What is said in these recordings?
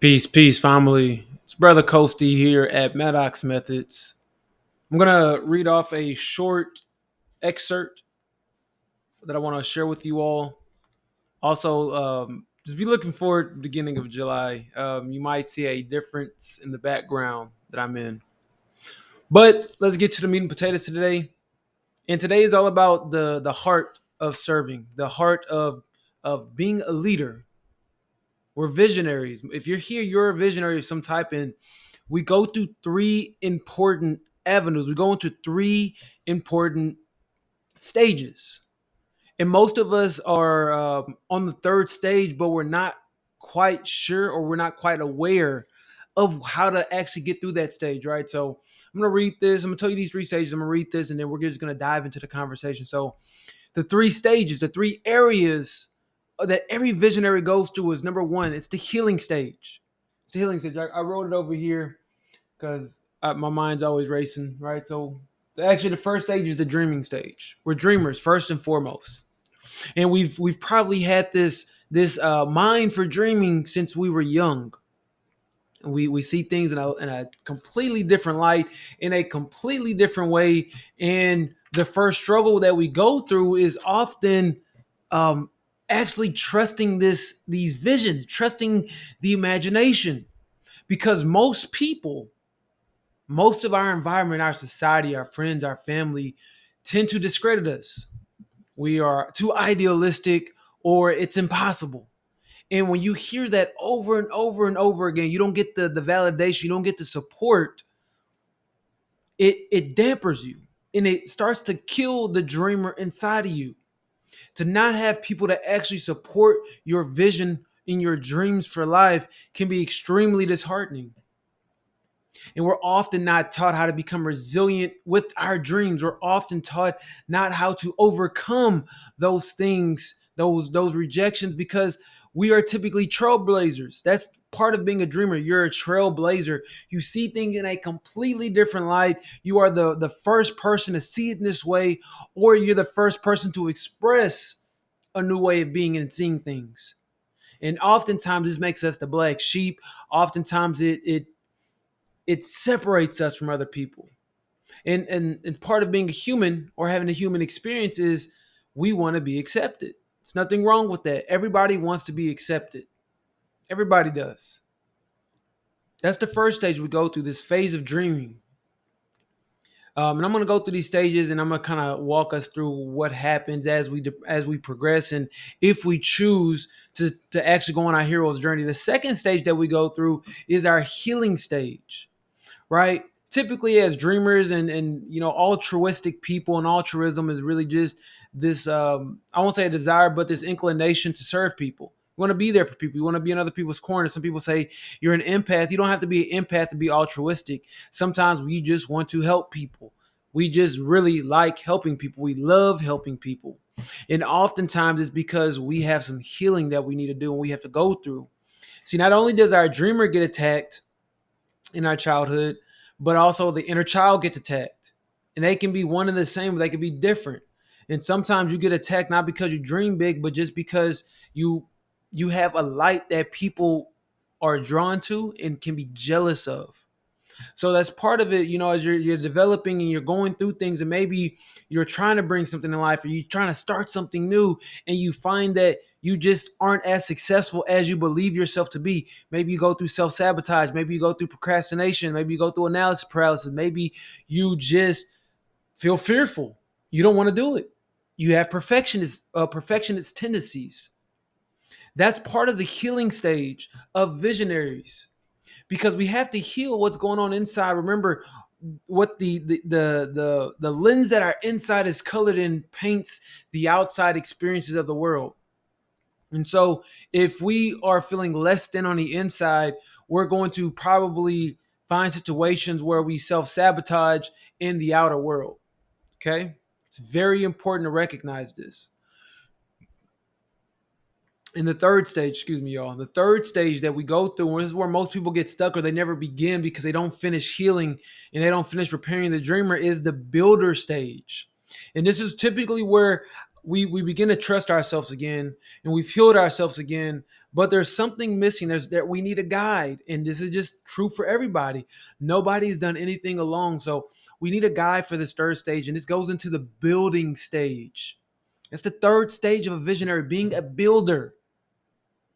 Peace, peace, family. It's Brother Coasty here at Maddox Methods. I'm going to read off a short excerpt that I want to share with you all. Also, just be looking forward to the beginning of July. You might see a difference in the background that I'm in. But let's get to the meat and potatoes today. And today is all about the heart of serving, the heart of being a leader. We're visionaries. If you're here, you're a visionary of some type, and we go through three important avenues. We go into three important stages. And most of us are on the third stage, but we're not quite sure or we're not quite aware of how to actually get through that stage, right? So I'm going to read this. I'm going to tell you these three stages. I'm going to read this, and then we're just going to dive into the conversation. So the three stages, the three areas that every visionary goes through is number one, it's the healing stage. It's the healing stage. I wrote it over here because my mind's always racing, right? So actually the first stage is the dreaming stage. We're dreamers first and foremost. And we've probably had this mind for dreaming since we were young. We see things in a completely different light, in a completely different way. And the first struggle that we go through is often actually trusting these visions, trusting the imagination. Because most people, most of our environment, our society, our friends, our family tend to discredit us. We are too idealistic or it's impossible. And when you hear that over and over and over again, you don't get the validation, you don't get the support, it dampers you and it starts to kill the dreamer inside of you. To not have people that actually support your vision in your dreams for life can be extremely disheartening. And we're often not taught how to become resilient with our dreams. We're often taught not how to overcome those things, those rejections, because we are typically trailblazers. That's part of being a dreamer. You're a trailblazer. You see things in a completely different light. You are the first person to see it in this way, or you're the first person to express a new way of being and seeing things. And oftentimes this makes us the black sheep. Oftentimes it separates us from other people. And part of being a human or having a human experience is we want to be accepted. There's nothing wrong with that. Everybody wants to be accepted. Everybody does. That's the first stage we go through, this phase of dreaming. And I'm going to go through these stages, and I'm going to kind of walk us through what happens as we progress, and if we choose to actually go on our hero's journey. The second stage that we go through is our healing stage, right? Typically, as dreamers and altruistic people, and altruism is really just this I won't say a desire, but this inclination to serve people. You want to be there for people. You want to be in other people's corner. Some people say you're an empath. You don't have to be an empath to be altruistic. Sometimes we just want to help people. We just really like helping people. We love helping people. And oftentimes it's because we have some healing that we need to do and we have to go through. See, not only does our dreamer get attacked in our childhood, but also the inner child gets attacked. And they can be one and the same, but they can be different. And sometimes you get attacked not because you dream big, but just because you have a light that people are drawn to and can be jealous of. So that's part of it, as you're developing and you're going through things, and maybe you're trying to bring something in life, or you're trying to start something new, and you find that you just aren't as successful as you believe yourself to be. Maybe you go through self-sabotage. Maybe you go through procrastination. Maybe you go through analysis paralysis. Maybe you feel fearful. You don't want to do it. You have perfectionist tendencies. That's part of the healing stage of visionaries, because we have to heal what's going on inside. Remember, what the lens that our inside is colored in paints the outside experiences of the world. And so if we are feeling less than on the inside, we're going to probably find situations where we self-sabotage in the outer world. Okay? It's very important to recognize this. In the third stage, the third stage that we go through, and this is where most people get stuck or they never begin because they don't finish healing and they don't finish repairing the dreamer, is the builder stage. And this is typically where we begin to trust ourselves again, and we've healed ourselves again, But there's something missing. We need a guide, and this is just true for everybody. Nobody's done anything alone, so we need a guide for this third stage, and this goes into the building stage. It's the third stage of a visionary, being a builder.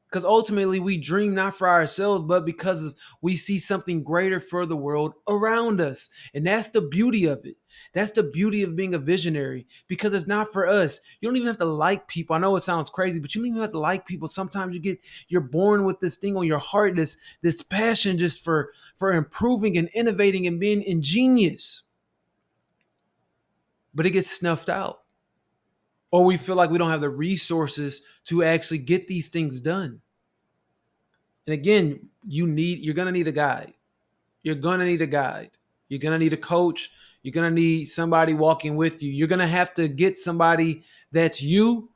Because ultimately we dream not for ourselves, but because we see something greater for the world around us. And that's the beauty of it. That's the beauty of being a visionary, because it's not for us. You don't even have to like people. I know it sounds crazy, but you don't even have to like people. Sometimes you're born with this thing on your heart, this passion just for improving and innovating and being ingenious. But it gets snuffed out. Or we feel like we don't have the resources to actually get these things done. And again, you're going to need a guide. You're going to need a guide. You're going to need a coach. You're going to need somebody walking with you. You're going to have to get somebody that's you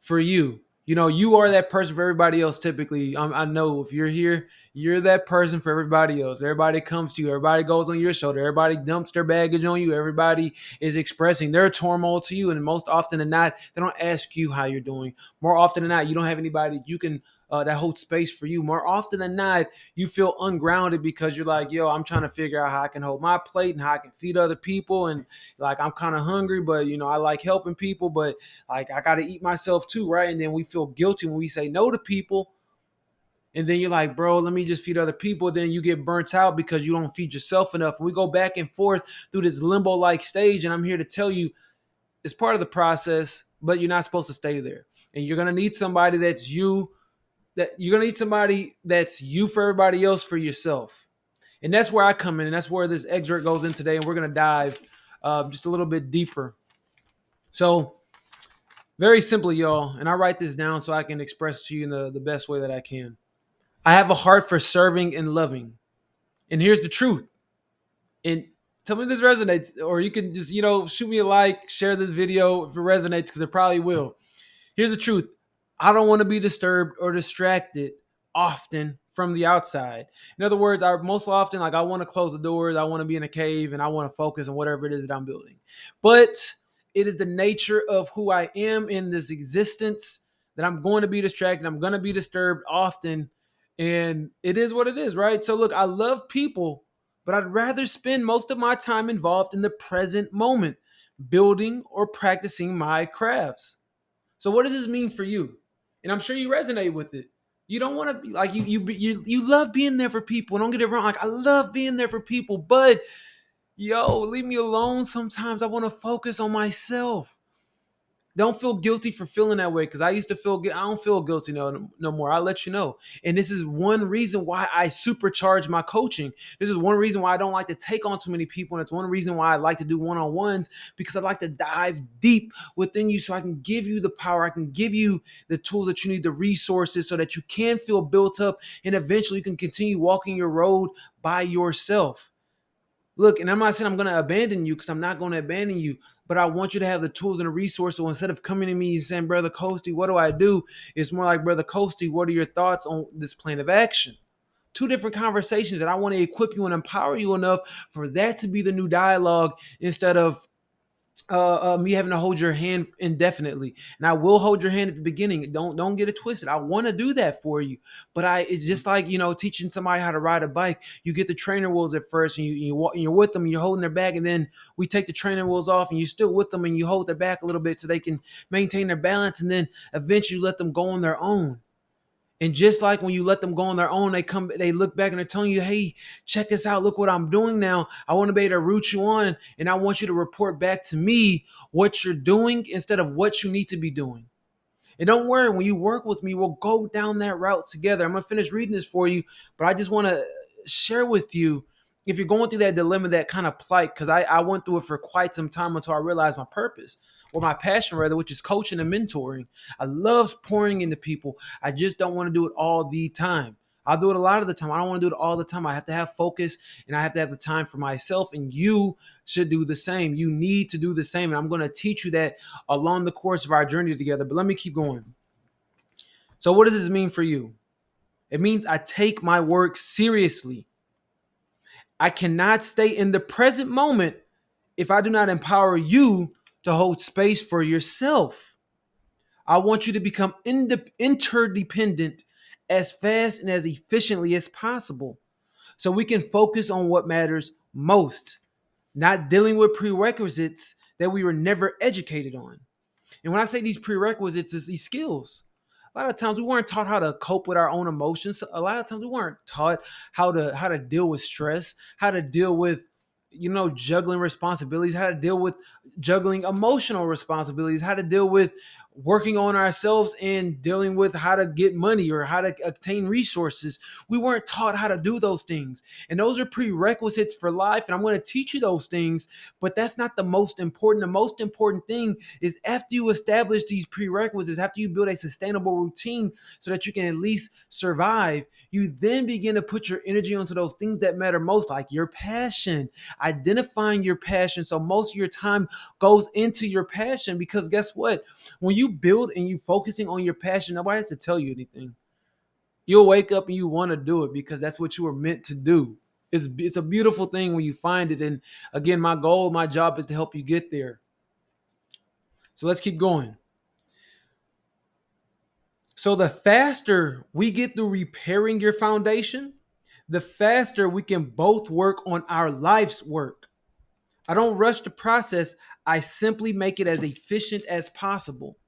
for you. You know, you are that person for everybody else. Typically, I know if you're here, you're that person for everybody else. Everybody comes to you. Everybody goes on your shoulder. Everybody dumps their baggage on you. Everybody is expressing their turmoil to you. And most often than not, they don't ask you how you're doing. More often than not, you don't have anybody you can that holds space for you. More often than not, you feel ungrounded because you're like, yo, I'm trying to figure out how I can hold my plate and how I can feed other people. And like, I'm kind of hungry, but you know, I like helping people, but like, I got to eat myself too, right? And then we feel guilty when we say no to people. And then you're like, bro, let me just feed other people. Then you get burnt out because you don't feed yourself enough. And we go back and forth through this limbo-like stage. And I'm here to tell you, it's part of the process, but you're not supposed to stay there. And you're going to need somebody that's you, for everybody else, for yourself. And that's where I come in. And that's where this excerpt goes in today. And we're going to dive just a little bit deeper. So very simply, y'all, and I write this down so I can express to you in the best way that I can. I have a heart for serving and loving. And here's the truth. And tell me if this resonates, or you can just, shoot me a like, share this video if it resonates, because it probably will. Here's the truth. I don't want to be disturbed or distracted often from the outside. In other words, I want to close the doors. I want to be in a cave and I want to focus on whatever it is that I'm building. But it is the nature of who I am in this existence that I'm going to be distracted. I'm going to be disturbed often. And it is what it is, right? So look, I love people, but I'd rather spend most of my time involved in the present moment, building or practicing my crafts. So what does this mean for you? And I'm sure you resonate with it. You don't want to be like you love being there for people. Don't get it wrong. Like, I love being there for people, but leave me alone. Sometimes I want to focus on myself. Don't feel guilty for feeling that way, because I used to feel I don't feel guilty no more. I'll let you know. And this is one reason why I supercharge my coaching. This is one reason why I don't like to take on too many people. And it's one reason why I like to do one-on-ones, because I like to dive deep within you so I can give you the power. I can give you the tools that you need, the resources, so that you can feel built up and eventually you can continue walking your road by yourself. Look, and I'm not saying I'm going to abandon you, because I'm not going to abandon you, but I want you to have the tools and the resources. So instead of coming to me and saying, Brother 𝐁𝐫𝐨𝐭𝐡𝐞𝐫, what do I do? It's more like, Brother 𝐁𝐫𝐴𝐭𝐡𝐞𝐫, what are your thoughts on this plan of action? Two different conversations that I want to equip you and empower you enough for that to be the new dialogue, instead of me having to hold your hand indefinitely. And I will hold your hand at the beginning. Don't get it twisted. I want to do that for you, but it's just like, teaching somebody how to ride a bike. You get the trainer wheels at first, and you walk, and you're with them, and you're holding their back, and then we take the trainer wheels off, and you're still with them, and you hold their back a little bit so they can maintain their balance, and then eventually let them go on their own. And just like when you let them go on their own, they look back and they're telling you, hey, check this out. Look what I'm doing now. I want to be able to root you on, and I want you to report back to me what you're doing instead of what you need to be doing. And don't worry, when you work with me, we'll go down that route together. I'm going to finish reading this for you, but I just want to share with you, if you're going through that dilemma, that kind of plight, because I went through it for quite some time until I realized my purpose, or my passion rather, which is coaching and mentoring. I love pouring into people. I just don't want to do it all the time. I'll do it a lot of the time. I don't want to do it all the time. I have to have focus, and I have to have the time for myself, and you should do the same. You need to do the same, and I'm going to teach you that along the course of our journey together. But let me keep going. So what does this mean for you? It means I take my work seriously. I cannot stay in the present moment if I do not empower you to hold space for yourself. I want you to become interdependent as fast and as efficiently as possible so we can focus on what matters most, not dealing with prerequisites that we were never educated on. And when I say these prerequisites, it's these skills. A lot of times we weren't taught how to cope with our own emotions. A lot of times we weren't taught how to deal with stress, how to deal with juggling responsibilities, how to deal with juggling emotional responsibilities, how to deal with working on ourselves and dealing with how to get money or how to obtain resources. We weren't taught how to do those things. And those are prerequisites for life. And I'm going to teach you those things, but that's not the most important. The most important thing is after you establish these prerequisites, after you build a sustainable routine so that you can at least survive, you then begin to put your energy onto those things that matter most, like your passion, identifying your passion. So most of your time goes into your passion, because guess what? When you build and you focusing on your passion, nobody has to tell you anything. You'll wake up and you want to do it because that's what you were meant to do. It's a beautiful thing when you find it. And again, my job is to help you get there. So let's keep going. So the faster we get through repairing your foundation, the faster we can both work on our life's work. I don't rush the process. I simply make it as efficient as possible.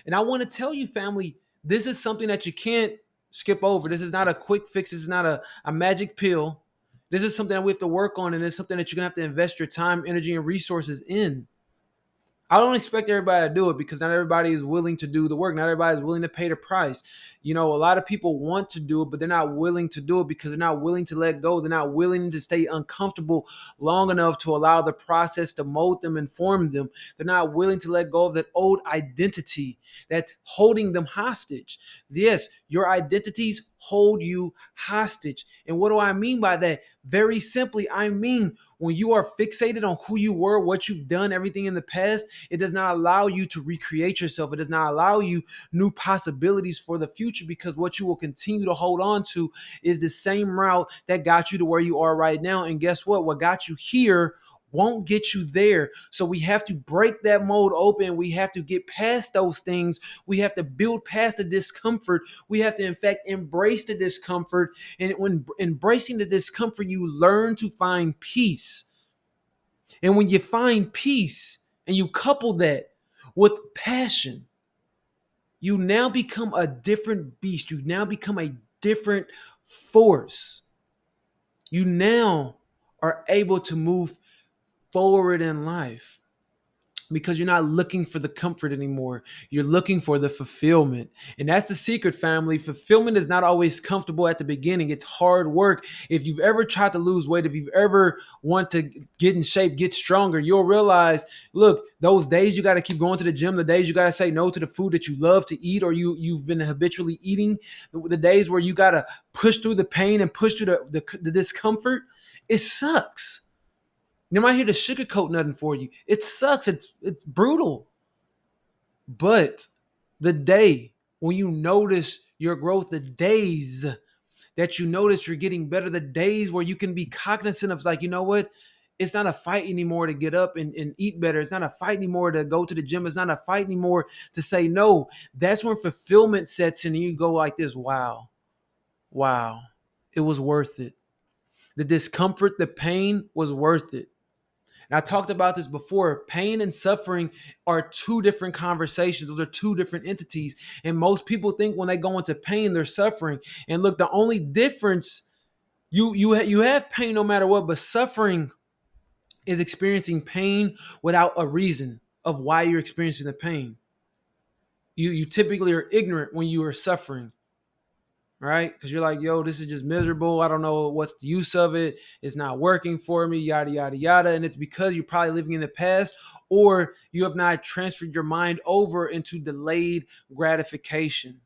And I want to tell you, family, this is something that you can't skip over. This is not a quick fix. This is not a magic pill. This is something that we have to work on, and it's something that you're going to have to invest your time, energy, and resources in. I don't expect everybody to do it because not everybody is willing to do the work. Not everybody is willing to pay the price. A lot of people want to do it, but they're not willing to do it because they're not willing to let go. They're not willing to stay uncomfortable long enough to allow the process to mold them and form them. They're not willing to let go of that old identity that's holding them hostage. Yes, your identities hold you hostage. And what do I mean by that? Very simply, I mean when you are fixated on who you were, what you've done, everything in the past, it does not allow you to recreate yourself. It does not allow you new possibilities for the future, because what you will continue to hold on to is the same route that got you to where you are right now. And guess what? What got you here won't get you there. So we have to break that mold open. We have to get past those things. We have to build past the discomfort. We have to, in fact, embrace the discomfort. And when embracing the discomfort, you learn to find peace. And when you find peace and you couple that with passion, you now become a different beast. You now become a different force. You now are able to move forward in life because you're not looking for the comfort anymore. You're looking for the fulfillment. And that's the secret, family. Fulfillment is not always comfortable at the beginning. It's hard work. If you've ever tried to lose weight, if you've ever want to get in shape, get stronger, you'll realize, look, those days you got to keep going to the gym, the days you got to say no to the food that you love to eat or you've been habitually eating, the days where you got to push through the pain and push through the discomfort, it sucks. I'm not here to sugarcoat nothing for you. It sucks. It's brutal. But the day when you notice your growth, the days that you notice you're getting better, the days where you can be cognizant of like, you know what? It's not a fight anymore to get up and eat better. It's not a fight anymore to go to the gym. It's not a fight anymore to say no. That's when fulfillment sets in and you go like this. Wow. It was worth it. The discomfort, the pain was worth it. And I talked about this before. Pain and suffering are two different conversations. Those are two different entities. And most people think when they go into pain, they're suffering. And look, the only difference, you have pain no matter what, but suffering is experiencing pain without a reason of why you're experiencing the pain. You typically are ignorant when you are suffering. Right? Because you're like, yo, this is just miserable. I don't know what's the use of it. It's not working for me, yada, yada, yada. And it's because you're probably living in the past or you have not transferred your mind over into delayed gratification.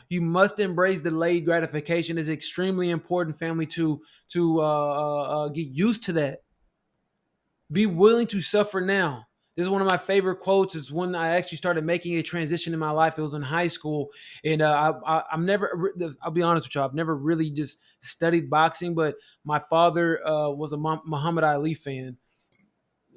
You must embrace delayed gratification. It's extremely important, family, to get used to that. Be willing to suffer now. This is one of my favorite quotes. It's when I actually started making a transition in my life. It was in high school. And I've never, I'll be honest with you, I've never really just studied boxing, but my father was a Muhammad Ali fan.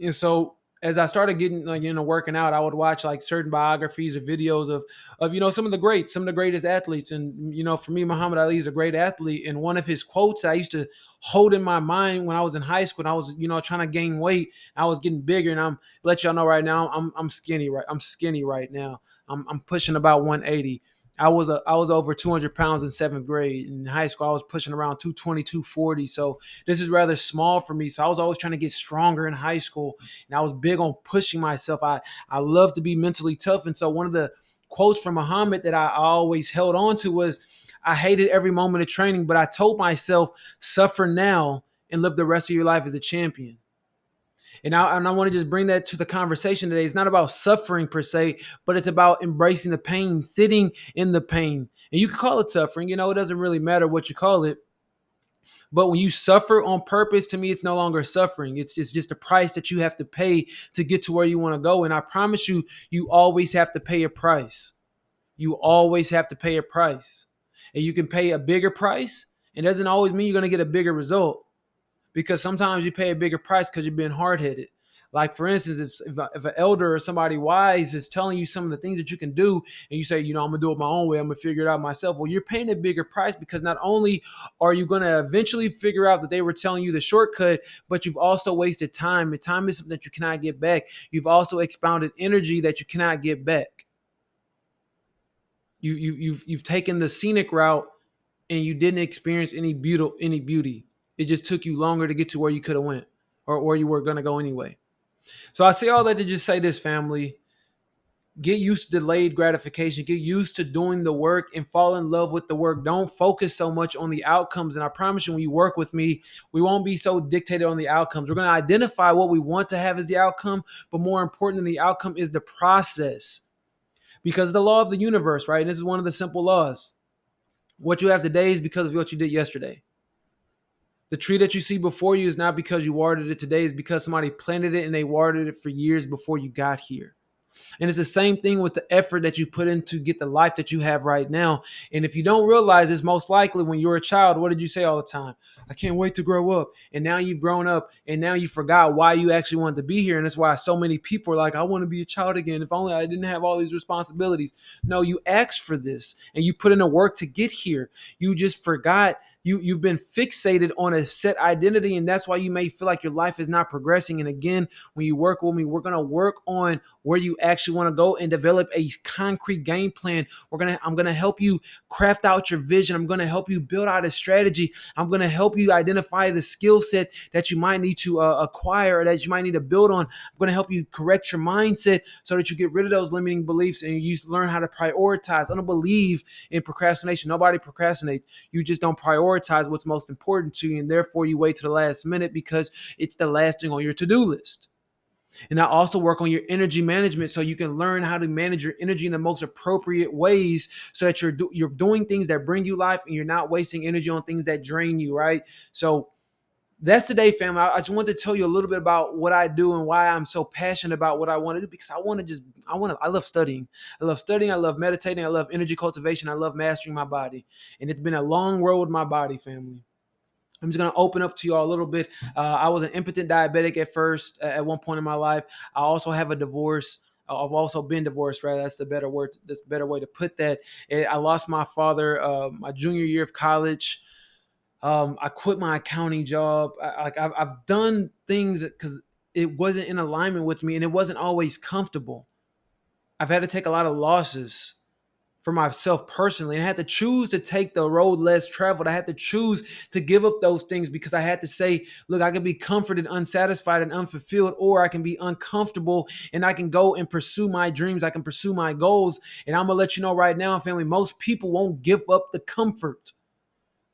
And so as I started getting working out, I would watch like certain biographies or videos of some of the greats, some of the greatest athletes. And for me, Muhammad Ali is a great athlete. And one of his quotes I used to hold in my mind when I was in high school, and I was trying to gain weight. I was getting bigger, and I'm let y'all know right now I'm skinny. Right, I'm skinny right now. I'm pushing about 180. I was over 200 pounds in seventh grade. In high school, I was pushing around 220, 240. So this is rather small for me. So I was always trying to get stronger in high school, and I was big on pushing myself. I love to be mentally tough. And so one of the quotes from Muhammad that I always held on to was, I hated every moment of training, but I told myself, suffer now and live the rest of your life as a champion. And I want to just bring that to the conversation today. It's not about suffering per se, but it's about embracing the pain, sitting in the pain. And you can call it suffering. It doesn't really matter what you call it. But when you suffer on purpose, to me, it's no longer suffering. It's just a price that you have to pay to get to where you want to go. And I promise you, you always have to pay a price. You always have to pay a price. And you can pay a bigger price. It doesn't always mean you're going to get a bigger result, because sometimes you pay a bigger price because you're being hard-headed. Like, for instance, if an elder or somebody wise is telling you some of the things that you can do, and you say, I'm going to do it my own way, I'm going to figure it out myself. Well, you're paying a bigger price, because not only are you going to eventually figure out that they were telling you the shortcut, but you've also wasted time. And time is something that you cannot get back. You've also expounded energy that you cannot get back. You've taken the scenic route, and you didn't experience any beauty. It just took you longer to get to where you could have went, or you were going to go anyway. So I say all that to just say this, family. Get used to delayed gratification. Get used to doing the work and fall in love with the work. Don't focus so much on the outcomes. And I promise you, when you work with me, we won't be so dictated on the outcomes. We're going to identify what we want to have as the outcome, but more important than the outcome is the process. Because the law of the universe, right? And this is one of the simple laws. What you have today is because of what you did yesterday. The tree that you see before you is not because you watered it today. It's because somebody planted it and they watered it for years before you got here. And it's the same thing with the effort that you put in to get the life that you have right now. And if you don't realize this, most likely when you were a child, what did you say all the time? I can't wait to grow up. And now you've grown up, and now you forgot why you actually wanted to be here. And that's why so many people are like, I want to be a child again. If only I didn't have all these responsibilities. No, you asked for this, and you put in the work to get here. You just forgot. You've been fixated on a set identity, and that's why you may feel like your life is not progressing. And again, when you work with me, we're going to work on where you actually want to go and develop a concrete game plan. I'm going to help you craft out your vision. I'm going to help you build out a strategy. I'm going to help you identify the skill set that you might need to acquire, or that you might need to build on. I'm going to help you correct your mindset so that you get rid of those limiting beliefs and you learn how to prioritize. I don't believe in procrastination. Nobody procrastinates. You just don't prioritize what's most important to you, and therefore you wait to the last minute because it's the last thing on your to-do list. And I also work on your energy management so you can learn how to manage your energy in the most appropriate ways, so that you're doing things that bring you life and you're not wasting energy on things that drain you, right? So that's today, family. I just wanted to tell you a little bit about what I do and why I'm so passionate about what I want to do, because I love studying. I love meditating. I love energy cultivation. I love mastering my body. And it's been a long road with my body, family. I'm just going to open up to you all a little bit. I was an impotent diabetic at first, at one point in my life. I also have a divorce. I've also been divorced, right? That's the better word. That's the better way to put that. I lost my father my junior year of college. I quit my accounting job. I've done things because it wasn't in alignment with me, and it wasn't always comfortable. I've had to take a lot of losses for myself personally, and I had to choose to take the road less traveled. I had to choose to give up those things because I had to say, look, I can be comforted, unsatisfied, and unfulfilled, or I can be uncomfortable and I can go and pursue my dreams. I can pursue my goals. And I'm going to let you know right now, family, most people won't give up the comfort.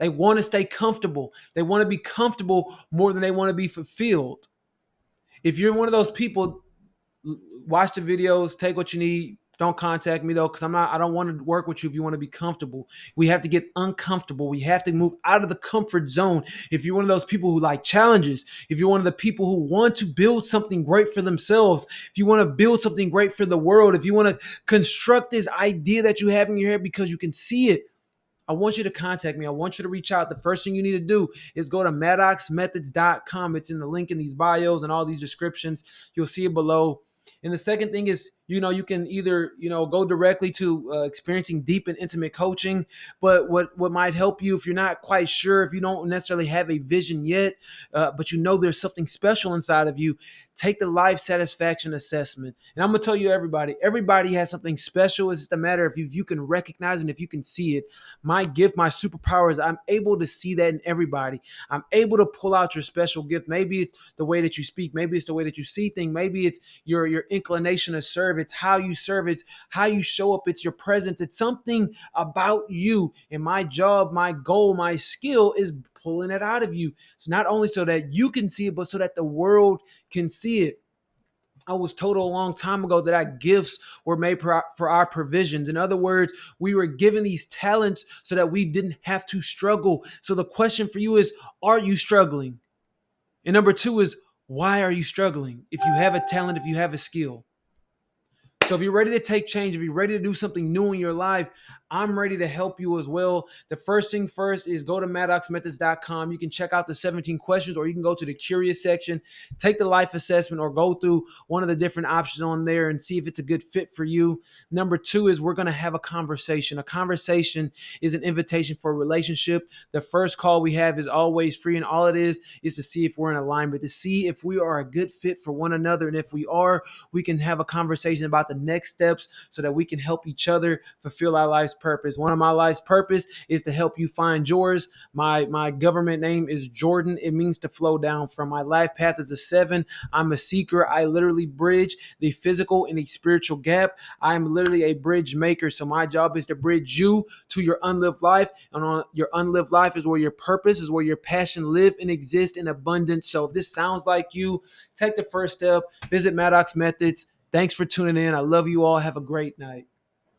They want to stay comfortable. They want to be comfortable more than they want to be fulfilled. If you're one of those people, watch the videos, take what you need. Don't contact me though, because I don't want to work with you if you want to be comfortable. We have to get uncomfortable. We have to move out of the comfort zone. If you're one of those people who like challenges, if you're one of the people who want to build something great for themselves, if you want to build something great for the world, if you want to construct this idea that you have in your head because you can see it, I want you to contact me. I want you to reach out. The first thing you need to do is go to maddoxmethods.com. It's in the link in these bios and all these descriptions. You'll see it below. And the second thing is, you can either, go directly to experiencing deep and intimate coaching. But what might help you, if you're not quite sure, if you don't necessarily have a vision yet, but there's something special inside of you, take the life satisfaction assessment. And I'm going to tell you, everybody has something special. It's just a matter of if you can recognize it and if you can see it. My gift, my superpower is I'm able to see that in everybody. I'm able to pull out your special gift. Maybe it's the way that you speak. Maybe it's the way that you see things. Maybe it's your inclination to serve. It's how you serve. It's how you show up. It's your presence. It's something about you. And my job, my goal, my skill is pulling it out of you. So not only so that you can see it, but so that the world can see it. I was told a long time ago that our gifts were made for our provisions. In other words, we were given these talents so that we didn't have to struggle. So the question for you is, are you struggling? And number two is, why are you struggling? If you have a talent, if you have a skill. So if you're ready to take change, if you're ready to do something new in your life, I'm ready to help you as well. The first thing first is go to maddoxmethods.com. You can check out the 17 questions, or you can go to the curious section, take the life assessment, or go through one of the different options on there and see if it's a good fit for you. Number two is we're going to have a conversation. A conversation is an invitation for a relationship. The first call we have is always free, and all it is to see if we're in alignment, to see if we are a good fit for one another. And if we are, we can have a conversation about the next steps so that we can help each other fulfill our life's purpose. One of my life's purpose is to help you find yours. My government name is Jordan. It means to flow down from. My life path is a 7. I'm a seeker. I literally bridge the physical and the spiritual gap. I'm literally a bridge maker. So my job is to bridge you to your unlived life. And on your unlived life is where your purpose, is where your passion live and exist in abundance. So if this sounds like you, take the first step. Visit Maddox Methods. Thanks for tuning in. I love you all. Have a great night.